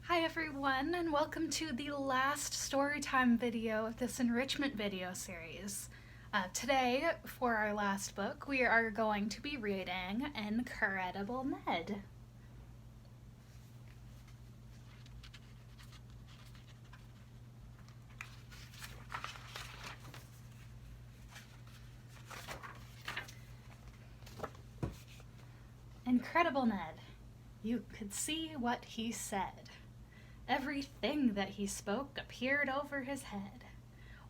Hi everyone, and welcome to the last storytime video of this enrichment video series. Today, for our last book, we are going to be reading Incredible Ned. Incredible Ned. You could see what he said. Everything that he spoke appeared over his head,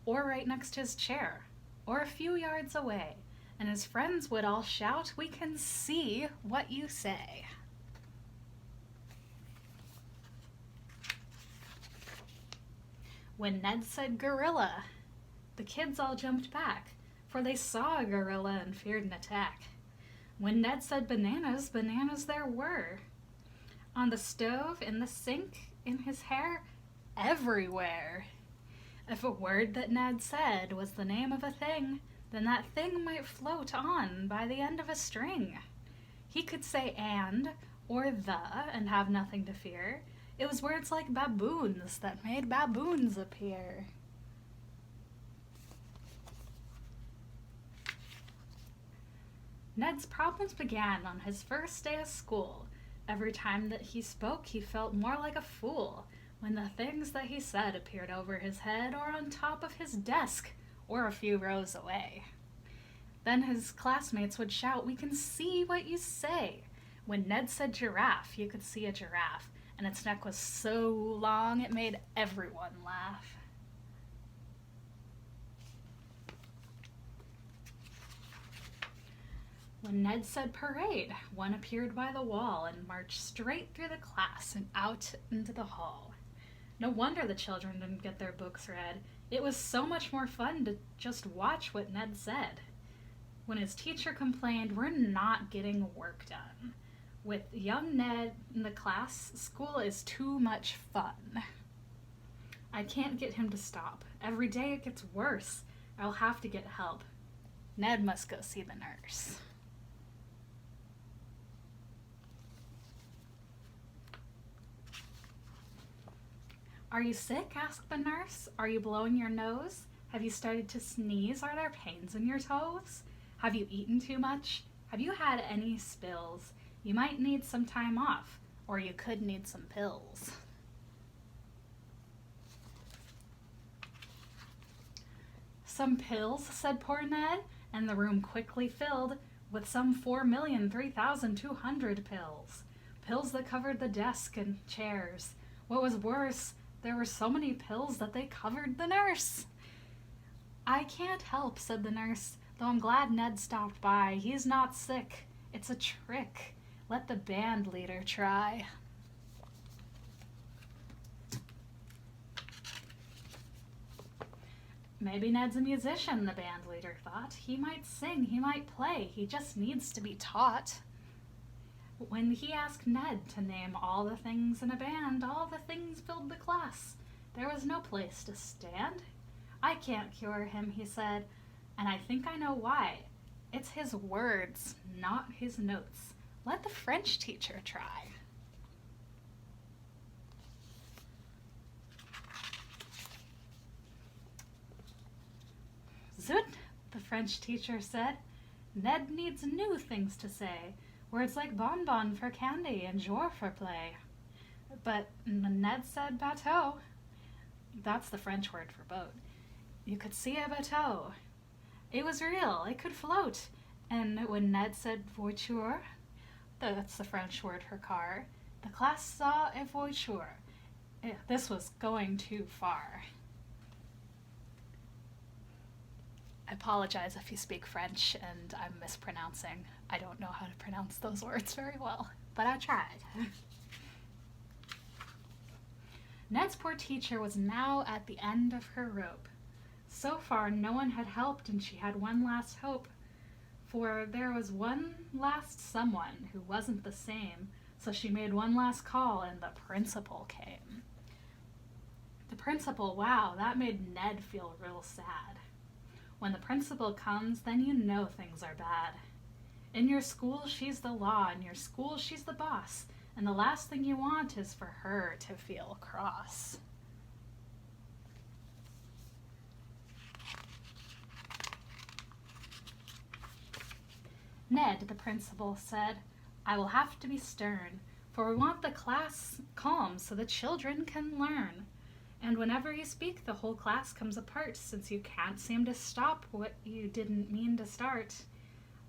or right next to his chair, or a few yards away, and his friends would all shout, "We can see what you say." When Ned said gorilla, the kids all jumped back, for they saw a gorilla and feared an attack. When Ned said bananas, bananas there were. On the stove, in the sink, in his hair, everywhere. If a word that Ned said was the name of a thing, then that thing might float on by the end of a string. He could say and or the and have nothing to fear. It was words like baboons that made baboons appear. Ned's problems began on his first day of school. Every time that he spoke, he felt more like a fool when the things that he said appeared over his head or on top of his desk or a few rows away. Then his classmates would shout, "We can see what you say." When Ned said giraffe, you could see a giraffe, and its neck was so long it made everyone laugh. When Ned said parade, one appeared by the wall and marched straight through the class and out into the hall. No wonder the children didn't get their books read. It was so much more fun to just watch what Ned said. When his teacher complained, "We're not getting work done. With young Ned in the class, school is too much fun. I can't get him to stop. Every day it gets worse. I'll have to get help. Ned must go see the nurse." "Are you sick?" asked the nurse. "Are you blowing your nose? Have you started to sneeze? Are there pains in your toes? Have you eaten too much? Have you had any spills? You might need some time off, or you could need some pills." "Some pills?" said poor Ned, and the room quickly filled with some 4,003,200 pills. Pills that covered the desk and chairs. What was worse, there were so many pills that they covered the nurse. "I can't help," said the nurse, "though I'm glad Ned stopped by. He's not sick. It's a trick. Let the band leader try." Maybe Ned's a musician, the band leader thought. He might sing, he might play, he just needs to be taught. When he asked Ned to name all the things in a band, all the things filled the class. There was no place to stand. "I can't cure him," he said, "and I think I know why. It's his words, not his notes. Let the French teacher try." "Zut," the French teacher said. "Ned needs new things to say. Words like bonbon for candy and jour for play." But Ned said bateau. That's the French word for boat. You could see a bateau. It was real, it could float. And when Ned said voiture, that's the French word for car, the class saw a voiture. This was going too far. I apologize if you speak French and I'm mispronouncing. I don't know how to pronounce those words very well, but I tried. Ned's poor teacher was now at the end of her rope. So far, no one had helped, and she had one last hope. For there was one last someone who wasn't the same, so she made one last call, and the principal came. The principal, wow, that made Ned feel real sad. When the principal comes, then you know things are bad. In your school, she's the law. In your school, she's the boss. and the last thing you want is for her to feel cross. Ned, the principal said, I will have to be stern, for we want the class calm so the children can learn. And whenever you speak, the whole class comes apart, since you can't seem to stop what you didn't mean to start.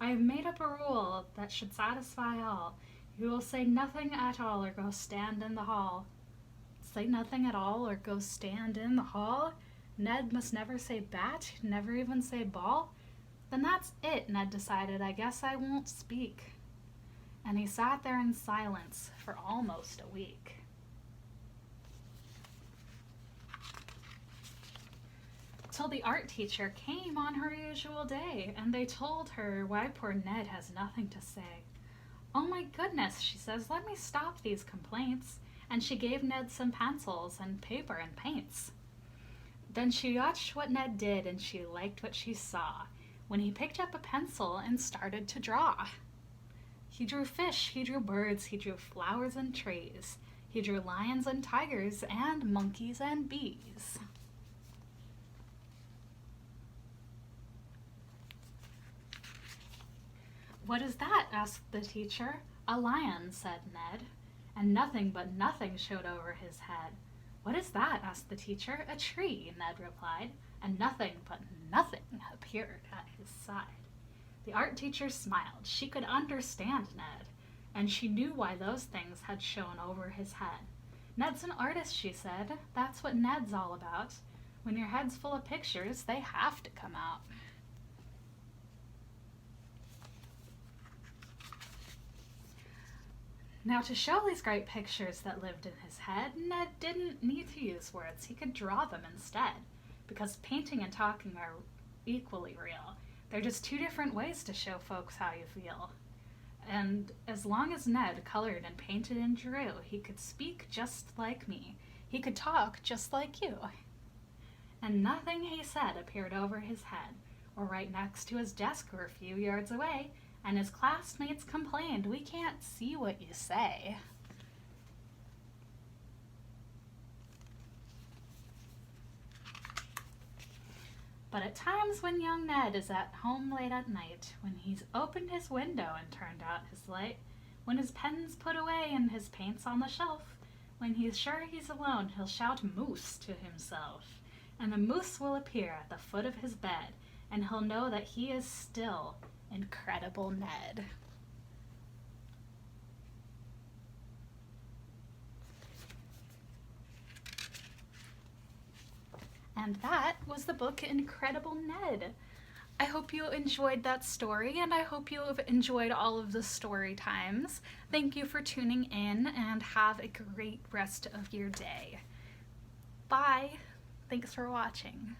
I have made up a rule that should satisfy all. You will say nothing at all or go stand in the hall. Say nothing at all or go stand in the hall? Ned must never say bat, never even say ball? Then that's it, Ned decided. I guess I won't speak. And he sat there in silence for almost a week. Till the art teacher came on her usual day, and they told her why poor Ned has nothing to say. Oh my goodness, she says, let me stop these complaints. And she gave Ned some pencils and paper and paints. Then she watched what Ned did, and she liked what she saw when he picked up a pencil and started to draw. He drew fish, he drew birds, he drew flowers and trees. He drew lions and tigers and monkeys and bees. What is that? Asked the teacher. A lion, said Ned, and nothing but nothing showed over his head. What is that? Asked the teacher. A tree, Ned replied, and nothing but nothing appeared at his side. The art teacher smiled. She could understand Ned, and she knew why those things had shown over his head. Ned's an artist, she said. That's what Ned's all about. When your head's full of pictures, they have to come out. Now, to show these great pictures that lived in his head, Ned didn't need to use words. He could draw them instead, because painting and talking are equally real. They're just two different ways to show folks how you feel. And as long as Ned colored and painted and drew, he could speak just like me. He could talk just like you. And nothing he said appeared over his head, or right next to his desk or a few yards away, and his classmates complained, we can't see what you say. But at times when young Ned is at home late at night, when he's opened his window and turned out his light, when his pen's put away and his paint's on the shelf, when he's sure he's alone, he'll shout moose to himself, and the moose will appear at the foot of his bed, and he'll know that he is still Incredible Ned. And that was the book Incredible Ned. I hope you enjoyed that story, and I hope you have enjoyed all of the story times. Thank you for tuning in, and have a great rest of your day. Bye. Thanks for watching.